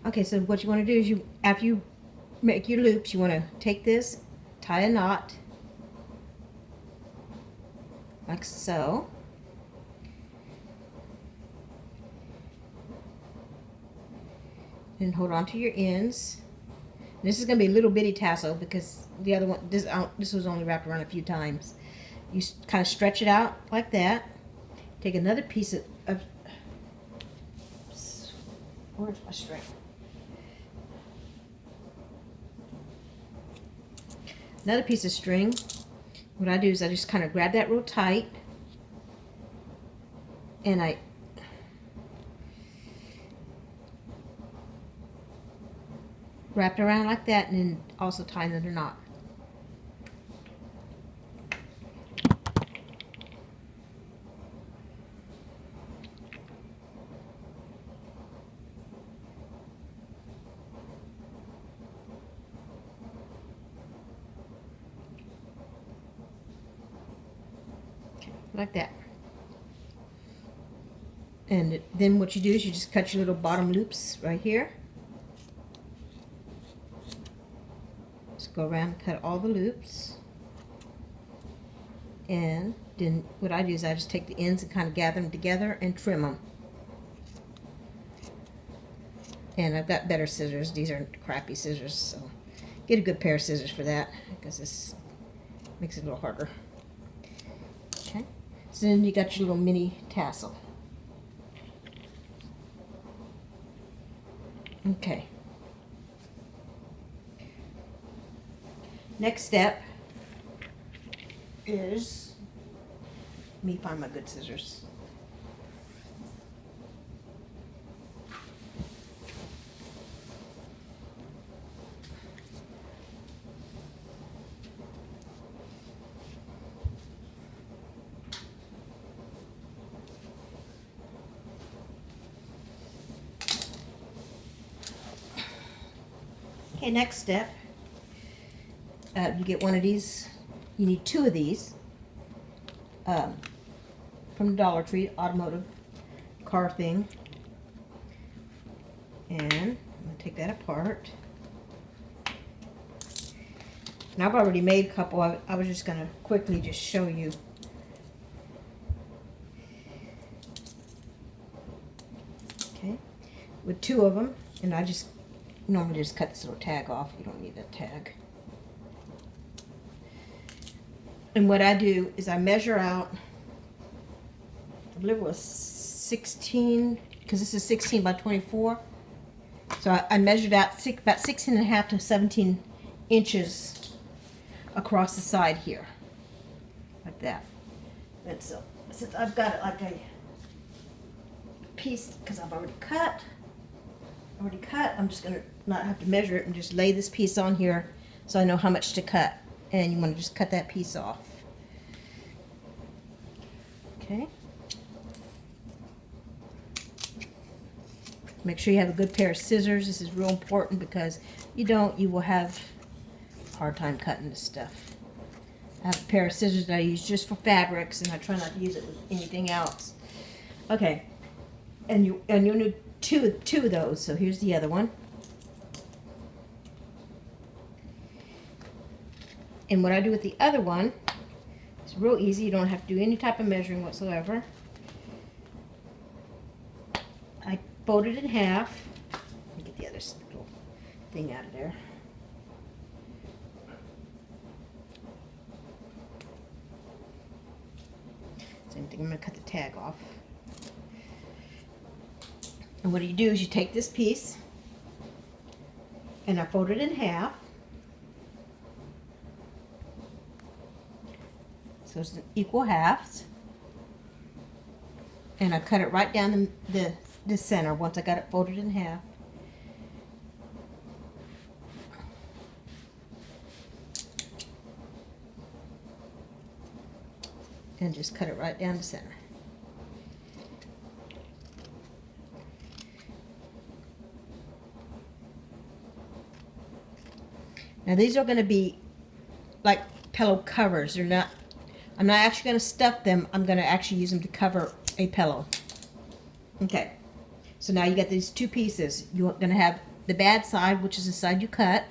Okay, so what you want to do is after you make your loops, you want to take this, tie a knot, like so. And hold on to your ends. And this is going to be a little bitty tassel because the other one, this was only wrapped around a few times. You kind of stretch it out like that. Take another piece of where's my string? Another piece of string. What I do is I just kind of grab that real tight, and I wrap it around like that, and then also tie another knot. Like that. And then what you do is you just cut your little bottom loops right here. Just go around and cut all the loops. And then what I do is I just take the ends and kind of gather them together and trim them. And I've got better scissors. These are crappy scissors, so get a good pair of scissors for that because this makes it a little harder. Okay. So then you got your little mini tassel. Okay. Next step is, let me find my good scissors. Okay, next step, you get one of these. You need two of these from the Dollar Tree automotive car thing. And I'm going to take that apart. And I've already made a couple. I was just going to quickly just show you. Okay, with two of them, and I just normally just cut this little tag off. You don't need that tag. And what I do is I measure out, I believe it was 16, because this is 16 by 24. So I measured out about 16 and a half to 17 inches across the side here. Like that. And so since I've got it like a piece, because I've already cut, I'm just going to not have to measure it and just lay this piece on here so I know how much to cut. And you want to just cut that piece off. Okay. Make sure you have a good pair of scissors. This is real important because you will have a hard time cutting this stuff. I have a pair of scissors that I use just for fabrics, and I try not to use it with anything else. Okay. And you'll need two of those. So here's the other one. And what I do with the other one is real easy. You don't have to do any type of measuring whatsoever. I fold it in half. Let me get the other little thing out of there. Same thing, I'm going to cut the tag off. And what you do is you take this piece, and I fold it in half. So it's an equal halves. And I cut it right down the center once I got it folded in half. And just cut it right down the center. Now these are going to be like pillow covers. They're not, I'm not actually going to stuff them. I'm going to actually use them to cover a pillow. Okay. So now you got these two pieces. You're going to have the bad side, which is the side you cut,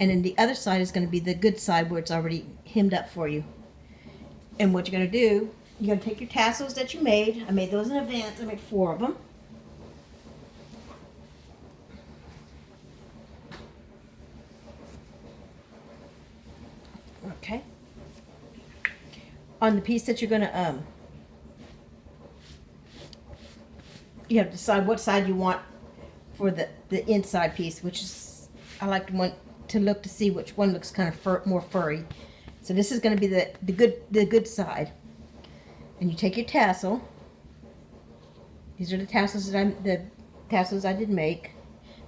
and then the other side is going to be the good side where it's already hemmed up for you. And what you're going to do, you're going to take your tassels that you made. I made those in advance. I made 4 of them. Okay. On the piece that you're going to you have to decide what side you want for the inside piece, which is, I like to want to look to see which one looks kind of more furry. So this is going to be the good side. And you take your tassel. These are the tassels I did make.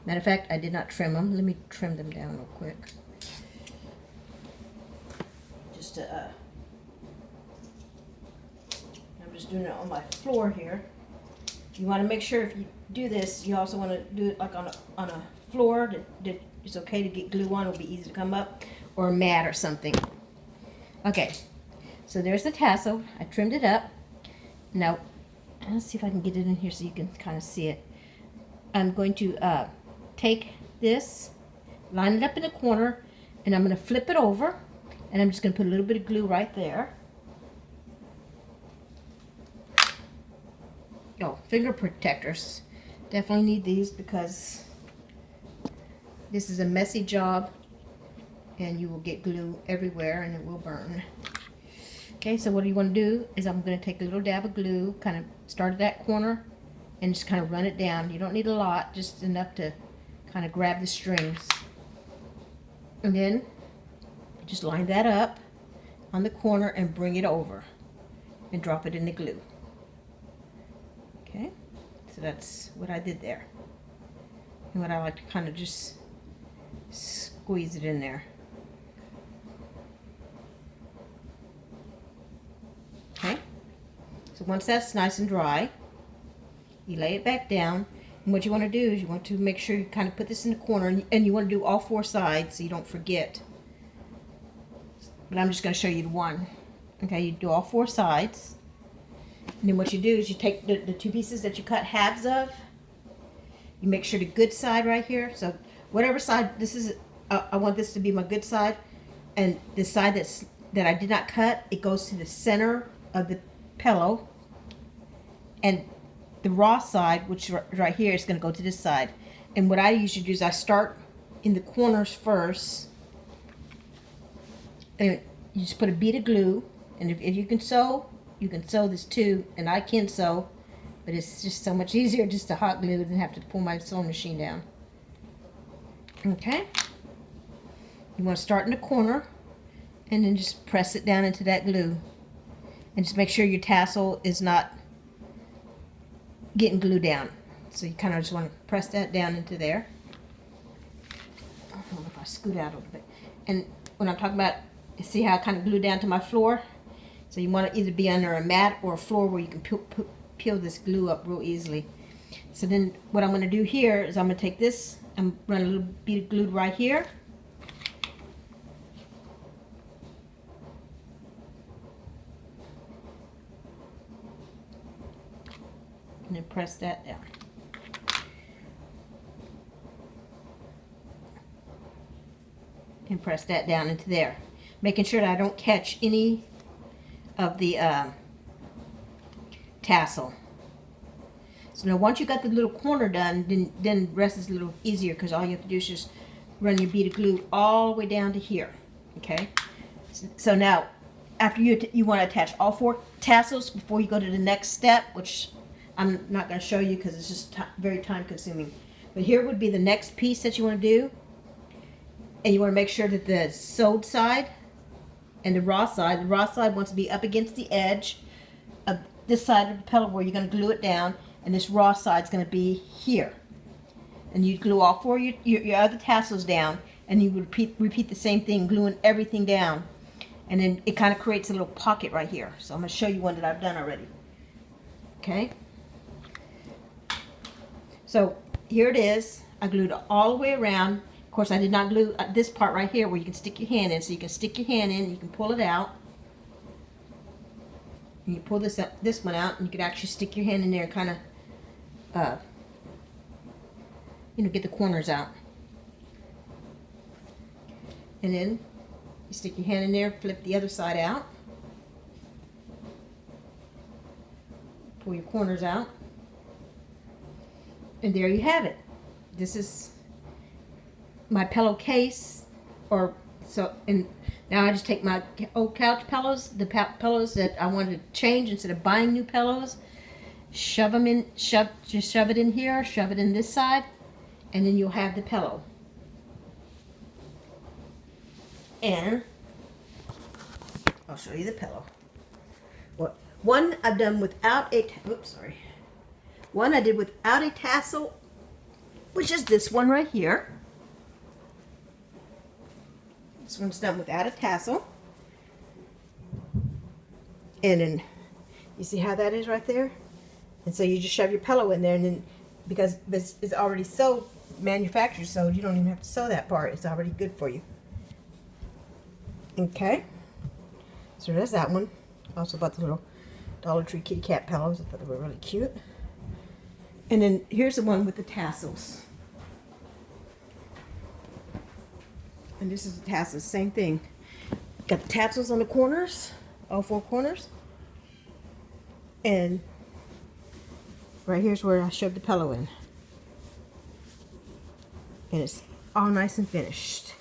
Matter of fact, I did not trim them. Let me trim them down real quick. Just to, I'm just doing it on my floor here. You want to make sure if you do this, you also want to do it like on a floor that it's okay to get glue on. It'll be easy to come up, or a mat or something. Okay, so there's the tassel. I trimmed it up. Now, let's see if I can get it in here so you can kind of see it. I'm going to take this, line it up in the corner, and I'm going to flip it over, and I'm just going to put a little bit of glue right there. Oh, finger protectors. Definitely need these because this is a messy job and you will get glue everywhere and it will burn. Okay, so what you want to do is I'm going to take a little dab of glue, kind of start at that corner and just kind of run it down. You don't need a lot, just enough to kind of grab the strings. And then just line that up on the corner and bring it over and drop it in the glue. Okay, so that's what I did there. And what I like to kind of just squeeze it in there. Okay, so once that's nice and dry, you lay it back down. And what you want to do is you want to make sure you kind of put this in the corner, and you want to do all 4 sides so you don't forget. But I'm just going to show you the one. Okay, you do all 4 sides. And then what you do is you take the 2 pieces that you cut halves of. You make sure the good side right here. So whatever side this is, I want this to be my good side. And the side that I did not cut, it goes to the center of the pillow. And the raw side, which right here, is going to go to this side. And what I usually do is I start in the corners first. And you just put a bead of glue. And if you can sew, you can sew this too, and I can sew, but it's just so much easier just to hot glue than have to pull my sewing machine down. Okay? You want to start in the corner, and then just press it down into that glue. And just make sure your tassel is not getting glued down. So you kind of just want to press that down into there. I don't know if I scoot out a little bit. And when I'm talking about, see how I kind of glue down to my floor? So you want to either be under a mat or a floor where you can peel this glue up real easily. So then what I'm going to do here is I'm going to take this and run a little bit of glue right here. And then press that down. And press that down into there. Making sure that I don't catch any of the tassel. So now once you got the little corner done, then the rest is a little easier because all you have to do is just run your bead of glue all the way down to here. Okay. So now after you want to attach all 4 tassels before you go to the next step, which I'm not going to show you because it's just very time consuming. But here would be the next piece that you want to do. And you want to make sure that the sewed side and the raw side wants to be up against the edge of this side of the pillow where you're going to glue it down, and this raw side is going to be here. And you glue all 4 of your other tassels down, and you would repeat the same thing, gluing everything down. And then it kind of creates a little pocket right here. So I'm going to show you one that I've done already. Okay? So here it is. I glued it all the way around. Of course, I did not glue this part right here where you can stick your hand in. So you can stick your hand in, you can pull it out. And you pull this one out, and you can actually stick your hand in there and kind of, get the corners out. And then you stick your hand in there, flip the other side out. Pull your corners out. And there you have it. This is my pillowcase, and now I just take my old couch pillows, the pillows that I wanted to change instead of buying new pillows, just shove it in here, shove it in this side, and then you'll have the pillow. And I'll show you the pillow. One I've done without a, one I did without a tassel, which is this one right here. This one's done without a tassel. And then, you see how that is right there? And so you just shove your pillow in there, and then, because this is already sewed, manufacturer sewed, you don't even have to sew that part. It's already good for you. Okay. So there's that one. Also bought the little Dollar Tree kitty cat pillows. I thought they were really cute. And then here's the one with the tassels. And this is the tassels, same thing. Got the tassels on the corners, all four corners. And right here's where I shoved the pillow in. And it's all nice and finished.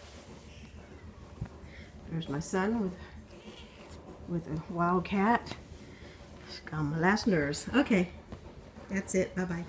There's my son with a wild cat. It's got my last nerves. Okay, that's it. Bye-bye.